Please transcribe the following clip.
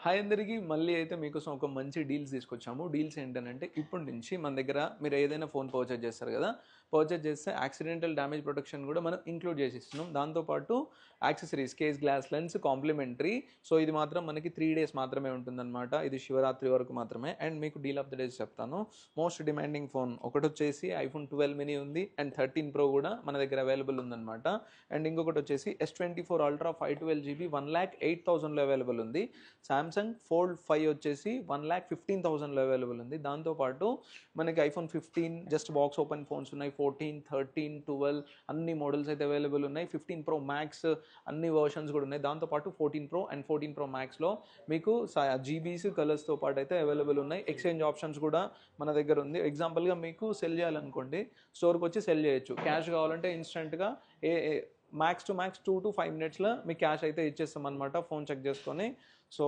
Hi అందరికీ మళ్ళీ అయితే మీకోసం ఒక మంచి డీల్స్ తీసుకొచ్చాము. డీల్స్ ఏంటనంటే ఇప్పటి నుంచి మన దగ్గర మీరు ఏదైనా ఫోన్ పర్చేజ్ చేస్తారు కదా, పర్చేజ్ చేస్తే యాక్సిడెంటల్ డ్యామేజ్ ప్రొటెక్షన్ కూడా మనం ఇంక్లూడ్ చేసి ఇస్తున్నాం. దాంతోపాటు accessories, case, glass, lens complimentary. So ఇది మాత్రం మనకి 3 days మాత్రమే ఉంటుందన్నమాట. ఇది శివరాత్రి వరకు మాత్రమే. అండ్ మీకు డీల్ ఆఫ్ ద డేస్ చెప్తాను. మోస్ట్ డిమాండింగ్ ఫోన్ ఒకటి వచ్చేసి ఐఫోన్ 12 మినీ ఉంది, అండ్ 13 Pro కూడా మన దగ్గర అవైలబుల్ ఉందన్నమాట. అండ్ ఇంకొకటి వచ్చేసి S24 Ultra 512GB 1,08,000లో అవైలబుల్ ఉంది. సామ్సంగ్ ఫోల్డ్ 5 వచ్చేసి 1,15,000లో అవైలబుల్ ఉంది. దాంతోపాటు మనకి iPhone 15 just box open phones ఉన్నాయి, 14, 13, 12 అన్ని మోడల్స్ అయితే అవైలబుల్ ఉన్నాయి. 15 Pro Max అన్ని వర్షన్స్ కూడా ఉన్నాయి. దాంతోపాటు 14 Pro అండ్ 14 Pro Maxలో మీకు జీబీస్ కలర్స్తో పాటు అయితే అవైలబుల్ ఉన్నాయి. ఎక్స్చేంజ్ ఆప్షన్స్ కూడా మన దగ్గర ఉంది. ఎగ్జాంపుల్గా మీకు సెల్ చేయాలనుకోండి, స్టోర్కి వచ్చి సెల్ చేయొచ్చు. క్యాష్ కావాలంటే ఇన్స్టెంట్గా మ్యాక్స్ టు మ్యాక్స్ 2 to 5 minutesలో మీ క్యాష్ అయితే ఇచ్చేస్తాం అనమాట, ఫోన్ చెక్ చేసుకొని. సో